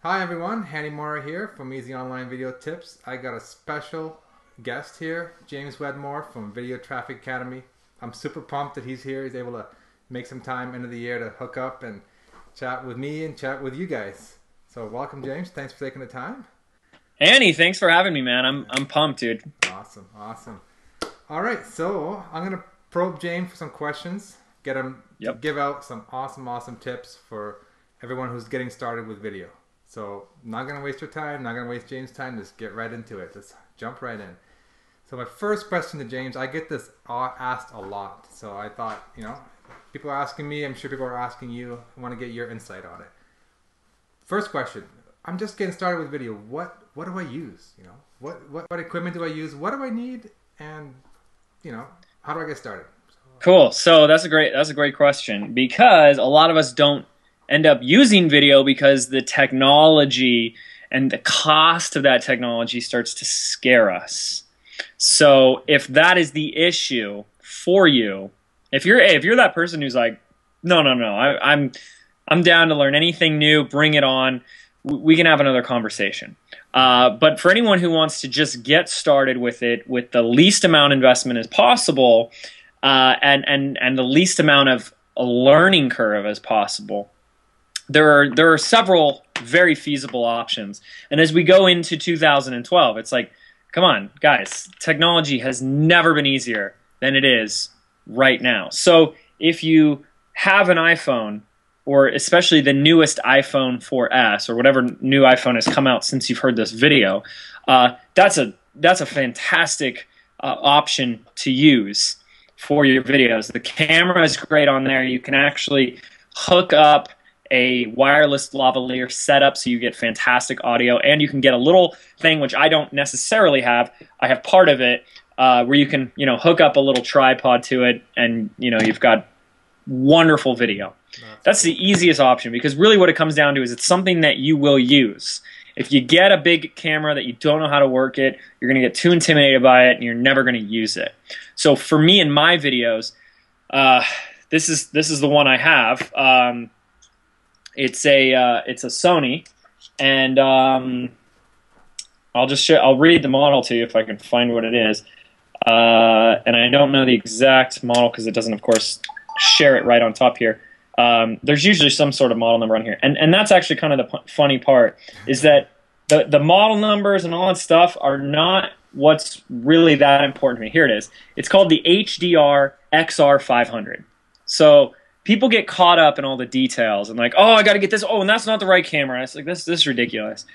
Hi everyone, Hani Mourra here from Easy Online Video Tips. I got a special guest here, James Wedmore from Video Traffic Academy. I'm super pumped that he's here. He's able to make some time end of the year to hook up and chat with me and chat with you guys. So welcome, James. Thanks for taking the time. Annie, thanks for having me, man. I'm pumped, dude. Awesome, awesome. All right, so I'm gonna probe James for some questions, get him Yep. give out some awesome tips for everyone who's getting started with video. So not gonna waste your time, not gonna waste James' time. Just get right into it. Let's jump right in. So my first question to James, I get this asked a lot. So I thought, people are asking me. I'm sure people are asking you. I want to get your insight on it. First question: I'm just getting started with video. What do I use? What equipment do I use? What do I need? And how do I get started? Cool. So that's a great question, because a lot of us don't end up using video because the technology and the cost of that technology starts to scare us. So if that is the issue for you, if you're that person who's like, no, I'm down to learn anything new, bring it on, we can have another conversation. But for anyone who wants to just get started with it with the least amount of investment as possible, and the least amount of a learning curve as possible, there are several very feasible options. And as we go into 2012, it's like, come on, guys, technology has never been easier than it is right now. So if you have an iPhone, or especially the newest iPhone 4S, or whatever new iPhone has come out since you've heard this video, that's a fantastic option to use for your videos. The camera is great on there. You can actually hook up a wireless lavalier setup so you get fantastic audio, and you can get a little thing which I don't necessarily have. I have part of it where you can hook up a little tripod to it, and you've got wonderful video. That's the easiest option, because really what it comes down to is it's something that you will use. If you get a big camera that you don't know how to work it, you're going to get too intimidated by it and you're never going to use it. So for me in my videos, this is the one I have. It's a Sony, and I'll read the model to you if I can find what it is. And I don't know the exact model because it doesn't, of course, share it right on top here. There's usually some sort of model number on here, and that's actually kind of the funny part, is that the model numbers and all that stuff are not what's really that important to me. Here it is. It's called the HDR XR500. So people get caught up in all the details and like, oh, I got to get this. Oh, and that's not the right camera. And it's like, this is ridiculous.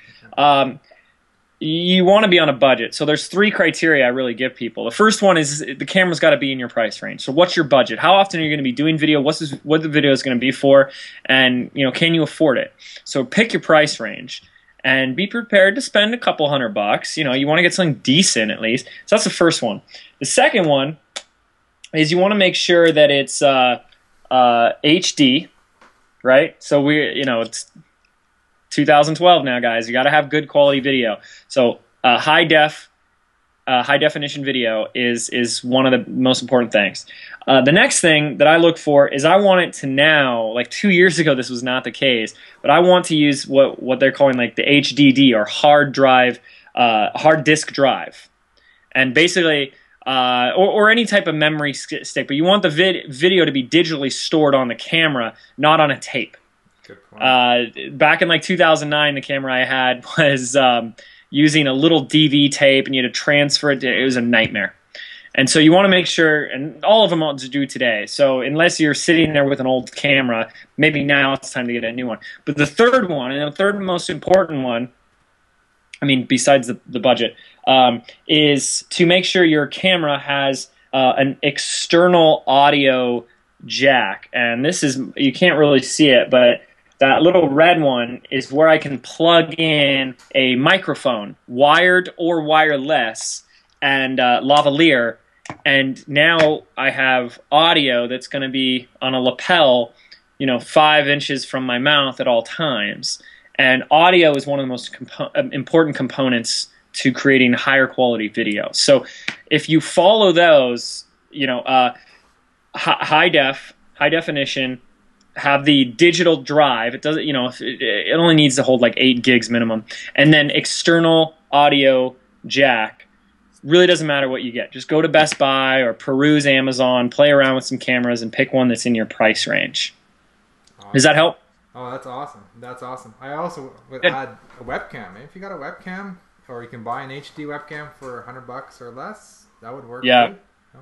You want to be on a budget. So there's three criteria I really give people. The first one is the camera's got to be in your price range. So what's your budget? How often are you going to be doing video? What the video is going to be for? And can you afford it? So pick your price range and be prepared to spend a couple $100. You want to get something decent at least. So that's the first one. The second one is you want to make sure that it's HD, right? So it's 2012 now, guys. You got to have good quality video. So high definition video is one of the most important things. The next thing that I look for is I want it to now, like 2 years ago this was not the case, but I want to use what they're calling like the HDD, or hard disk drive. And basically, or any type of memory stick, but you want the video to be digitally stored on the camera, not on a tape. Back in like 2009, the camera I had was using a little DV tape, and you had to transfer it. It was a nightmare. And so you want to make sure, and all of them want to do today. So unless you're sitting there with an old camera, maybe now it's time to get a new one. But the third one, and the third most important one, I mean, besides the budget, is to make sure your camera has an external audio jack. And this is, you can't really see it, but that little red one is where I can plug in a microphone, wired or wireless, and lavalier. And now I have audio that's going to be on a lapel, 5 inches from my mouth at all times. And audio is one of the most important components to creating higher quality video. So if you follow those, high definition, have the digital drive. It doesn't, you know, it only needs to hold like 8 gigs minimum, and then external audio jack. Really doesn't matter what you get. Just go to Best Buy or peruse Amazon, play around with some cameras, and pick one that's in your price range. Awesome. Does that help? Oh, that's awesome. That's awesome. I also would Good. add a webcam. If you got a webcam, or you can buy an HD webcam for $100 or less, that would work Yeah. too. No?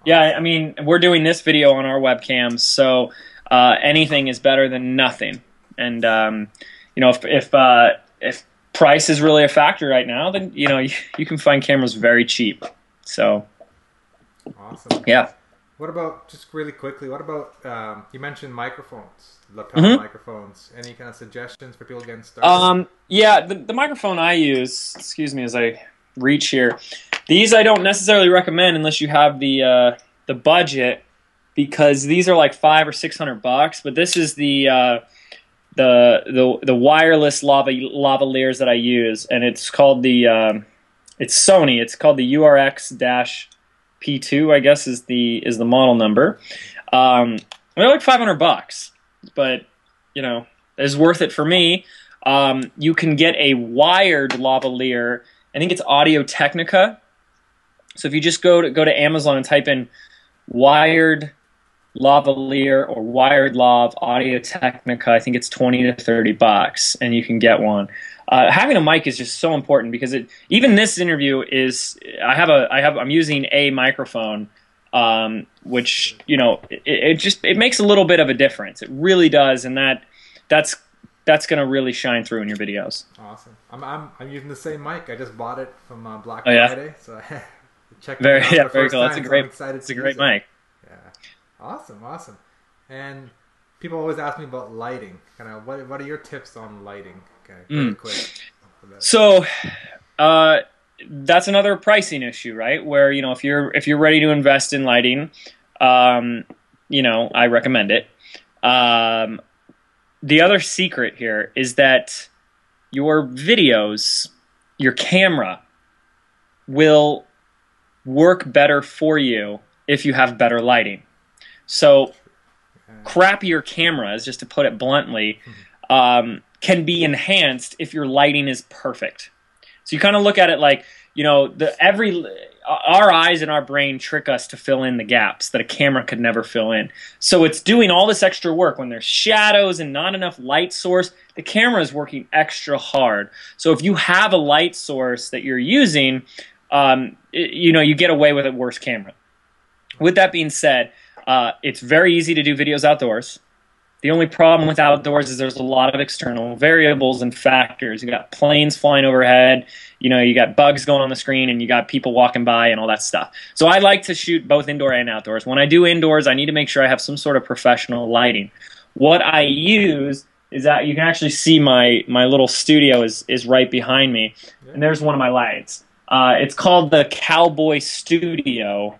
Yeah, Awesome. I mean, we're doing this video on our webcams, so anything is better than nothing. And you know, if price is really a factor right now, then you know you can find cameras very cheap. So Awesome. yeah. What about, just really quickly, what about, you mentioned microphones, lapel microphones. Any kind of suggestions for people getting started? Yeah, the microphone I use, excuse me as I reach here, these I don't necessarily recommend unless you have the budget, because these are like $500 or $600. But this is the wireless lavaliers that I use, and it's called it's Sony. It's called the URX-P2, I guess is the model number. They're like $500, but you know, it's worth it for me. You can get a wired lavalier. I think it's Audio Technica. So if you just go to Amazon and type in wired lavalier or wired lav Audio Technica, I think it's $20 to $30, and you can get one. Having a mic is just so important, because even this interview is I'm using a microphone, which, you know, it makes a little bit of a difference. It really does, and that's going to really shine through in your videos. Awesome. I'm using the same mic. I just bought it from Black Oh, yeah? Friday, so I checked it Very out yeah, the very first cool. time, That's a so great I'm excited it's a to great use it. mic. Yeah. Awesome, awesome. And people always ask me about lighting. Kind of, what are your tips on lighting? Okay, very quick. So, that's another pricing issue, right? Where, you know, if you're ready to invest in lighting, you know, I recommend it. The other secret here is that your videos, your camera, will work better for you if you have better lighting. So crappier cameras, just to put it bluntly, can be enhanced if your lighting is perfect. So you kind of look at it like, you know, our eyes and our brain trick us to fill in the gaps that a camera could never fill in. So it's doing all this extra work when there's shadows and not enough light source. The camera is working extra hard. So if you have a light source that you're using, you know, you get away with a worse camera. With that being said, it's very easy to do videos outdoors. The only problem with outdoors is there's a lot of external variables and factors. You got planes flying overhead, you know, you got bugs going on the screen, and you got people walking by and all that stuff. So I like to shoot both indoor and outdoors. When I do indoors, I need to make sure I have some sort of professional lighting. What I use is that you can actually see my little studio is right behind me, and there's one of my lights. It's called the Cowboy Studio.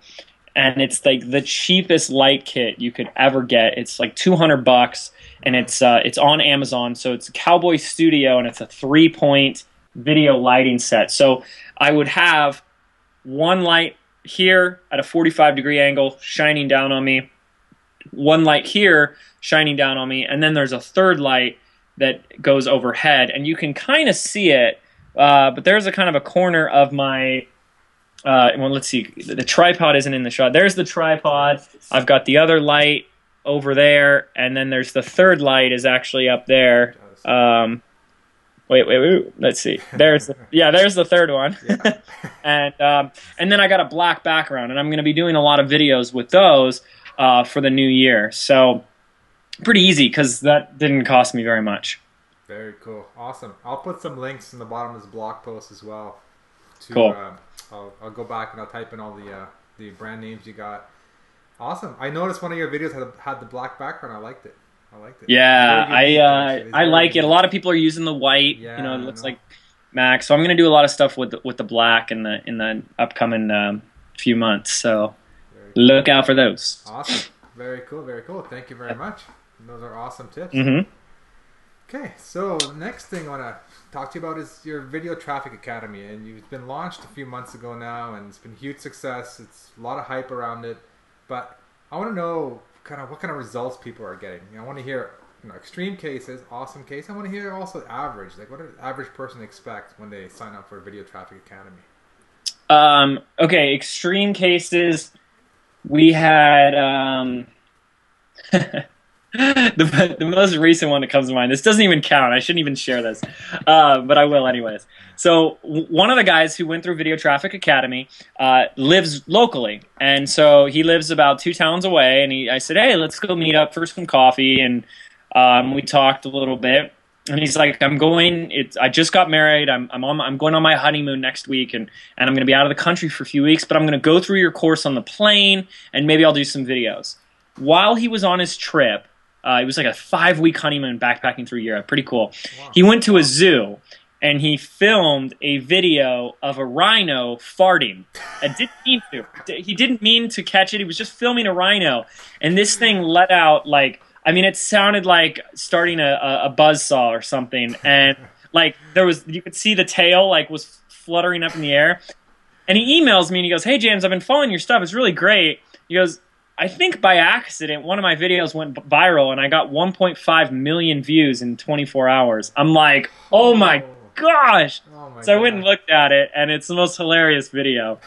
And it's like the cheapest light kit you could ever get. It's like $200, and it's on Amazon. So it's a Cowboy Studio, and it's a 3-point video lighting set. So I would have one light here at a 45-degree angle shining down on me, one light here shining down on me, and then there's a third light that goes overhead, and you can kind of see it. But there's a kind of a corner of my. Well, let's see. The tripod isn't in the shot. There's the tripod. I've got the other light over there, and then there's the third light is actually up there. Wait. Let's see. There's the third one. And then I got a black background, and I'm going to be doing a lot of videos with those for the new year. So pretty easy, because that didn't cost me very much. Very cool. Awesome. I'll put some links in the bottom of this blog post as well. Cool. I'll go back and I'll type in all the brand names you got. Awesome. I noticed one of your videos had the black background. I liked it. Yeah, I like it. A lot of people are using the white. Yeah, you know, it looks like Mac. So I'm going to do a lot of stuff with the black in the upcoming few months. So look out for those. Awesome. Very cool. Very cool. Thank you very much. Those are awesome tips. Okay, so the next thing I want to talk to you about is your Video Traffic Academy, and you've been launched a few months ago now, and it's been a huge success. It's a lot of hype around it, but I want to know what kind of results people are getting. I want to hear extreme cases, awesome case. I want to hear also average. Like, what does the average person expect when they sign up for Video Traffic Academy? Okay, extreme cases. We had the most recent one that comes to mind. This doesn't even count. I shouldn't even share this, but I will anyways. So one of the guys who went through Video Traffic Academy lives locally, and so he lives about 2 towns away. And I said, "Hey, let's go meet up for some coffee." And we talked a little bit. And he's like, I just got married. I'm going on my honeymoon next week, and I'm going to be out of the country for a few weeks. But I'm going to go through your course on the plane, and maybe I'll do some videos." While he was on his trip, it was like a 5-week honeymoon backpacking through Europe. Pretty cool. Wow. He went to a zoo, and he filmed a video of a rhino farting. He didn't mean to catch it. He was just filming a rhino, and this thing let out it sounded like starting a buzzsaw or something, and you could see the tail was fluttering up in the air. And he emails me and he goes, "Hey James, I've been following your stuff. It's really great." He goes, "I think by accident one of my videos went viral and I got 1.5 million views in 24 hours." I'm like, "Oh my gosh!" So I went and looked at it, and it's the most hilarious video.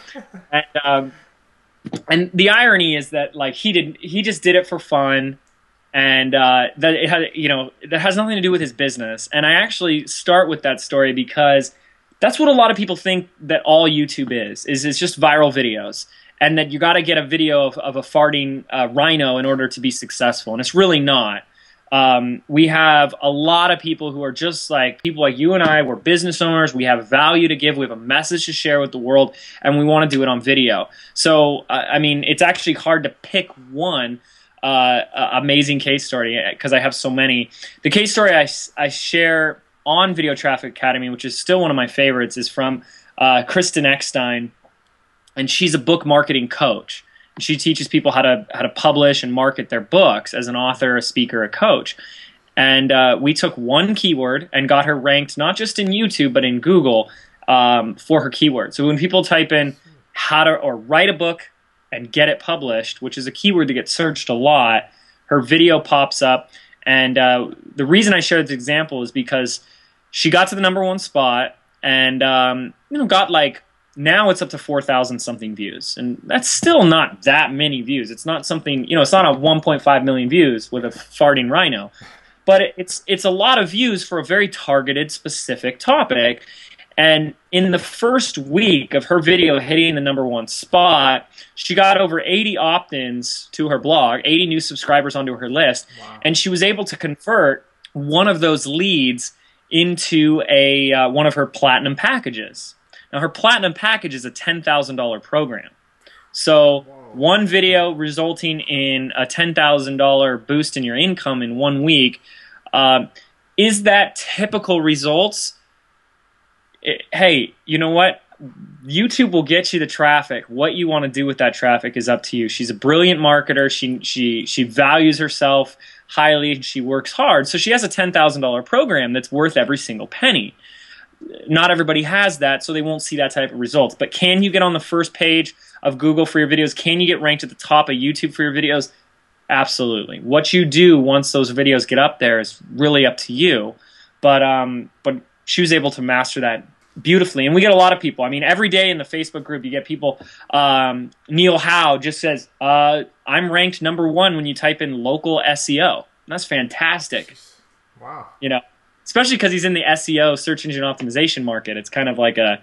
And the irony is that he just did it for fun. And that has nothing to do with his business. And I actually start with that story because that's what a lot of people think that all YouTube is it's just viral videos, and that you got to get a video of a farting rhino in order to be successful. And it's really not. We have a lot of people who are just like people like you and I. We're business owners. We have value to give. We have a message to share with the world, and we want to do it on video. So, it's actually hard to pick one amazing case story because I have so many. The case story I share on Video Traffic Academy, which is still one of my favorites, is from Kristen Eckstein, and she's a book marketing coach. She teaches people how to publish and market their books as an author, a speaker, a coach. And we took one keyword and got her ranked not just in YouTube but in Google for her keyword. So when people type in how to write a book and get it published, which is a keyword that gets searched a lot, her video pops up. And the reason I shared this example is because she got to the #1 spot and got now it's up to 4,000 something views. And that's still not that many views. It's not something, it's not a 1.5 million views with a farting rhino. But it's a lot of views for a very targeted, specific topic. And in the first week of her video hitting the #1 spot, she got over 80 opt-ins to her blog, 80 new subscribers onto her list. Wow. And she was able to convert one of those leads into one of her platinum packages. Now, her platinum package is a $10,000 program. So one video resulting in a $10,000 boost in your income in 1 week. Is that typical results? Hey, you know what? YouTube will get you the traffic. What you want to do with that traffic is up to you. She's a brilliant marketer. She values herself highly, and she works hard. So she has a $10,000 program that's worth every single penny. Not everybody has that, so they won't see that type of results. But can you get on the first page of Google for your videos? Can you get ranked at the top of YouTube for your videos? Absolutely. What you do once those videos get up there is really up to you. But she was able to master that beautifully. And we get a lot of people. Every day in the Facebook group, you get people. Neil Howe just says, I'm ranked #1 when you type in local SEO. And that's fantastic. Wow. Especially because he's in the SEO, search engine optimization market. It's kind of like a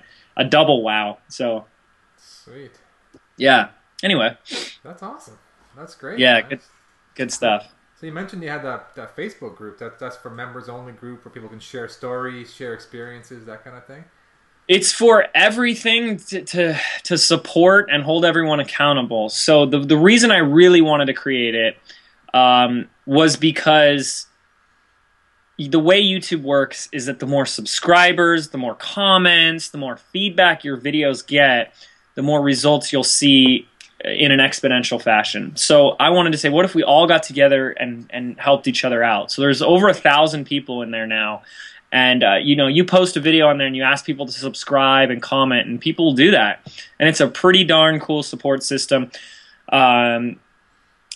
double wow. So sweet. Yeah. Anyway. That's awesome. That's great. Yeah, good stuff. So you mentioned you had that Facebook group. That's for members only group where people can share stories, share experiences, that kind of thing? It's for everything to support and hold everyone accountable. So the reason I really wanted to create it was because the way YouTube works is that the more subscribers, the more comments, the more feedback your videos get, the more results you'll see in an exponential fashion. So I wanted to say, what if we all got together and helped each other out? So there's over 1,000 people in there now. And, you post a video on there and you ask people to subscribe and comment, and people will do that. And it's a pretty darn cool support system.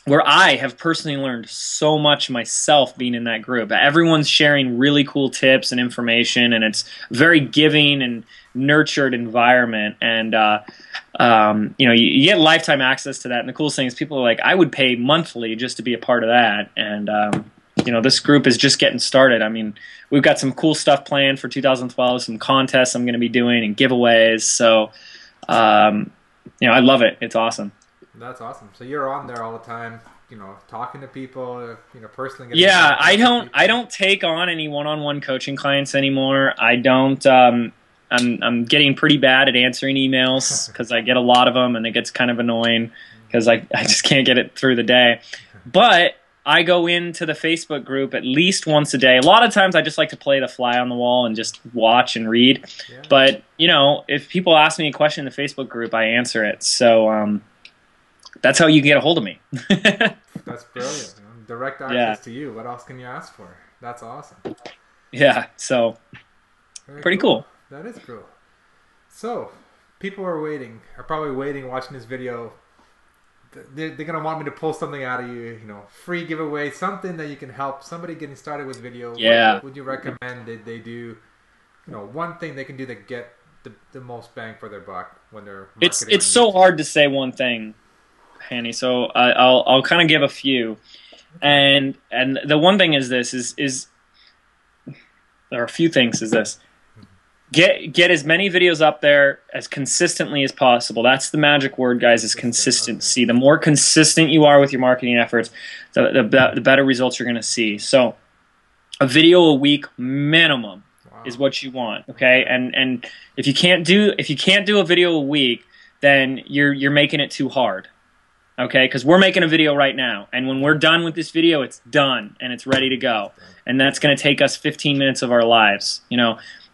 where I have personally learned so much myself being in that group. Everyone's sharing really cool tips and information, and it's a very giving and nurtured environment. And you get lifetime access to that. And the coolest thing is people are like, I would pay monthly just to be a part of that. And this group is just getting started. I mean, we've got some cool stuff planned for 2012, some contests I'm going to be doing and giveaways. So, I love it. It's awesome. That's awesome. So you're on there all the time, talking to people, personally. Yeah, I don't take on any one-on-one coaching clients anymore. I don't. I'm getting pretty bad at answering emails because I get a lot of them, and it gets kind of annoying because I just can't get it through the day. But I go into the Facebook group at least once a day. A lot of times I just like to play the fly on the wall and just watch and read. Yeah. But, if people ask me a question in the Facebook group, I answer it. So that's how you get a hold of me. That's brilliant. Direct access to you. What else can you ask for? That's awesome. Yeah, so pretty cool. That is cool. So people are probably waiting, watching this video. They're going to want me to pull something out of you, free giveaway, something that you can help somebody getting started with video. Yeah. What would you recommend that they do, one thing they can do to get the most bang for their buck when they're marketing? It's so hard to say one thing, Hani, so I'll kind of give a few. And the one thing is this, is there are a few things is this. Get as many videos up there as consistently as possible. That's the magic word, guys, is consistency. The more consistent you are with your marketing efforts, the better results you're going to see. So a video a week minimum is what you want, okay? And if you can't do a video a week, then you're making it too hard. Okay, because we're making a video right now, and when we're done with this video, it's done and it's ready to go. And that's going to take us 15 minutes of our lives,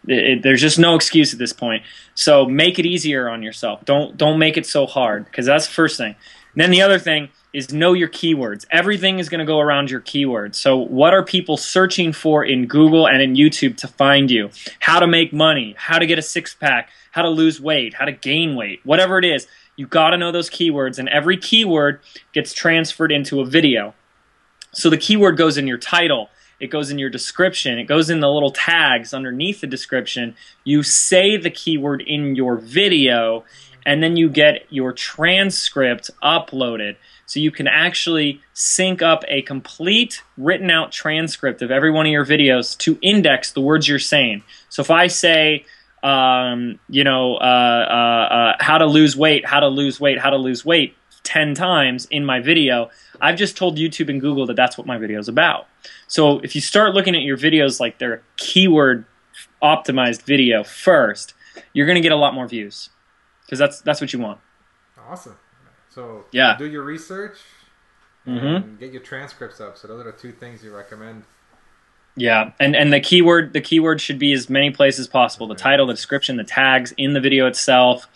There's just no excuse at this point. So make it easier on yourself. Don't make it so hard, because that's the first thing. And then the other thing is know your keywords. Everything is going to go around your keywords. So what are people searching for in Google and in YouTube to find you? How to make money, how to get a six-pack, how to lose weight, how to gain weight, whatever it is. You've got to know those keywords, and every keyword gets transferred into a video. So the keyword goes in your title. It goes in your description. It goes in the little tags underneath the description. You say the keyword in your video, and then you get your transcript uploaded. So you can actually sync up a complete written out transcript of every one of your videos to index the words you're saying. So if I say, how to lose weight, how to lose weight, how to lose weight 10 times in my video, I've just told YouTube and Google that that's what my video is about. So if you start looking at your videos like they're a keyword optimized video first, you're going to get a lot more views, because that's what you want. Awesome. So yeah, do your research and get your transcripts up. So those are the two things you recommend. Yeah, and the keyword should be as many places as possible. The title, the description, the tags in the video itself,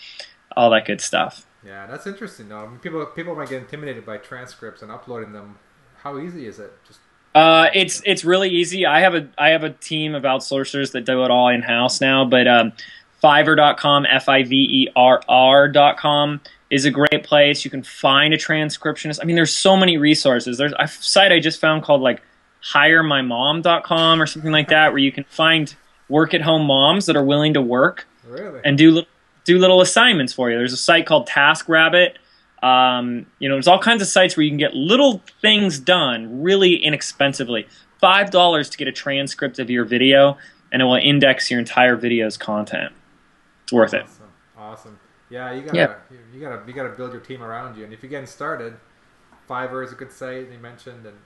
all that good stuff. Yeah, that's interesting though. I mean, people might get intimidated by transcripts and uploading them. How easy is it? Just it's really easy. I have a team of outsourcers that do it all in house now, but Fiverr.com, Fiverr.com is a great place. You can find a transcriptionist. I mean, there's so many resources. There's a site I just found called like HireMyMom.com or something like that, where you can find work-at-home moms that are willing to work and do little assignments for you. There's a site called TaskRabbit. There's all kinds of sites where you can get little things done really inexpensively. $5 to get a transcript of your video, and it will index your entire video's content. It's worth it. Awesome. Yeah, you gotta build your team around you, and if you're getting started, Fiverr is a good site you mentioned, and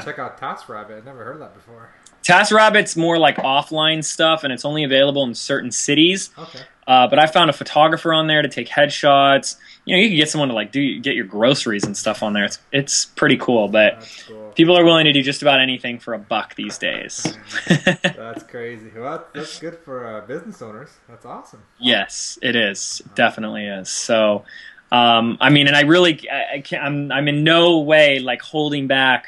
check out TaskRabbit. I've never heard of that before. TaskRabbit's more like offline stuff, and it's only available in certain cities. Okay. But I found a photographer on there to take headshots. You can get someone to get your groceries and stuff on there. It's pretty cool. But people are willing to do just about anything for $1 these days. That's crazy. Well, that's good for business owners. That's awesome. Yes, it is. It definitely is. So, and I'm in no way like holding back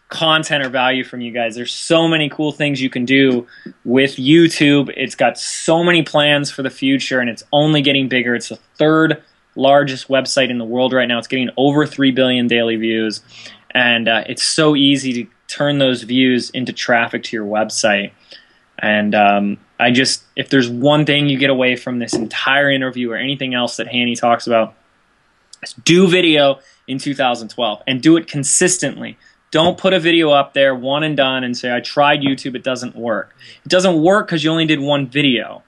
content or value from you guys. There's so many cool things you can do with YouTube. It's got so many plans for the future, and it's only getting bigger. It's the third largest website in the world right now. It's getting over 3 billion daily views, and it's so easy to turn those views into traffic to your website. And if there's one thing you get away from this entire interview or anything else that Hani talks about, is do video in 2012 and do it consistently. Don't put a video up there one and done and say, I tried YouTube, it doesn't work. It doesn't work because you only did one video.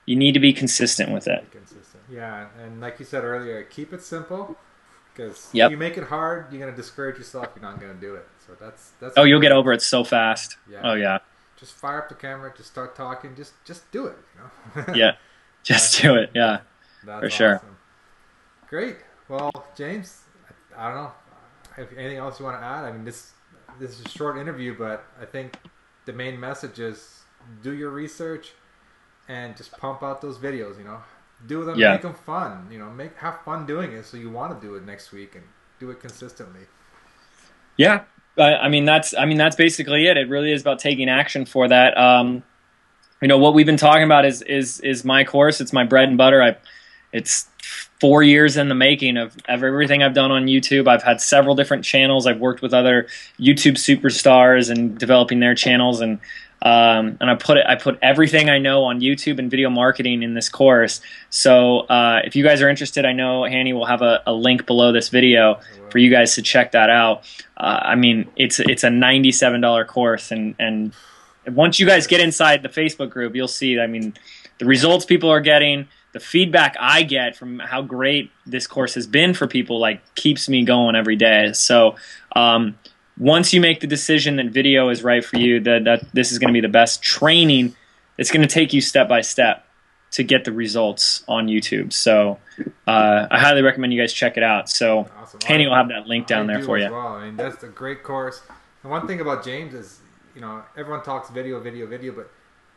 You need to be consistent with it. Consistent. Yeah, and like you said earlier, keep it simple, because Yep. if you make it hard, you're going to discourage yourself. You're not going to do it. So that's. Oh, you'll get over it so fast. Yeah. Oh, yeah. Just fire up the camera, just start talking, just do it, you know? Yeah, just do it, yeah, That's for sure. Awesome. Great. Well, James, I don't know if anything else you want to add. I mean, this is a short interview, but I think the main message is do your research and just pump out those videos, you know? Do them, Yeah. make them fun, you know, have fun doing it so you want to do it next week and do it consistently. Yeah. I mean that's basically it. It really is about taking action for that. You know, what we've been talking about is my course. It's my bread and butter. It's 4 years in the making of everything I've done on YouTube. I've had several different channels. I've worked with other YouTube superstars and developing their channels, and I put everything I know on YouTube and video marketing in this course. So if you guys are interested, I know Hani will have a link below this video for you guys to check that out. I mean, it's a $97 course, and once you guys get inside the Facebook group, you'll see, I mean, the results people are getting, the feedback I get from how great this course has been for people, like, keeps me going every day. So once you make the decision that video is right for you, that this is going to be the best training, it's going to take you step by step to get the results on YouTube. So I highly recommend you guys check it out. So Awesome. Hani will have that link down there for you. Well, I mean, that's a great course. And one thing about James is, you know, everyone talks video, but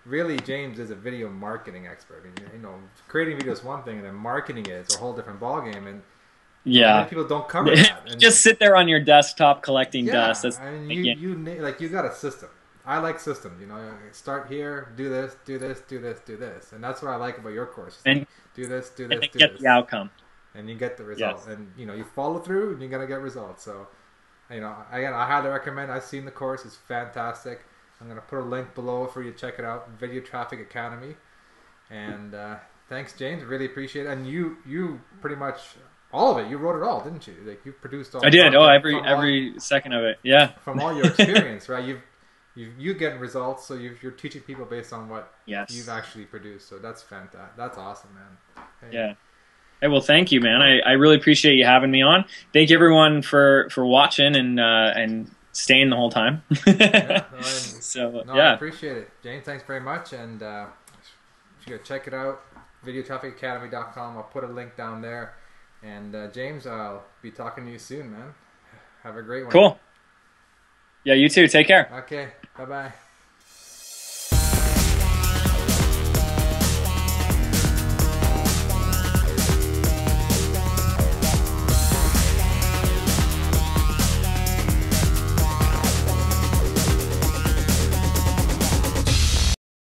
really James is a video marketing expert. I mean, you know, creating video is one thing, and then marketing it is a whole different ballgame. And yeah, many people don't cover that. And just sit there on your desktop collecting dust. That's, I mean, you got a system. I like systems. You know, start here, do this, do this, do this, do this, and that's what I like about your course. And do this, do and this, do get this, the outcome, and you get the result. Yes. And you know, you follow through, and you're gonna get results. So, you know, again, I highly recommend. I've seen the course; it's fantastic. I'm gonna put a link below for you to check it out. Video Traffic Academy. And thanks, James. Really appreciate it. And you pretty much all of it. You wrote it all, didn't you? Like, you produced all. I did. Oh, every second of it. Yeah. From all your experience, right? You getting results, so you're teaching people based on what you've actually produced. So that's fantastic. That's awesome, man. Hey. Yeah. Hey, well, thank you, man. I really appreciate you having me on. Thank you, everyone, for watching and staying the whole time. I appreciate it, James. Thanks very much, and you go check it out. VideoTrafficAcademy.com. I'll put a link down there. And James, I'll be talking to you soon, man. Have a great one. Cool. Yeah, you too. Take care. Okay. Bye-bye.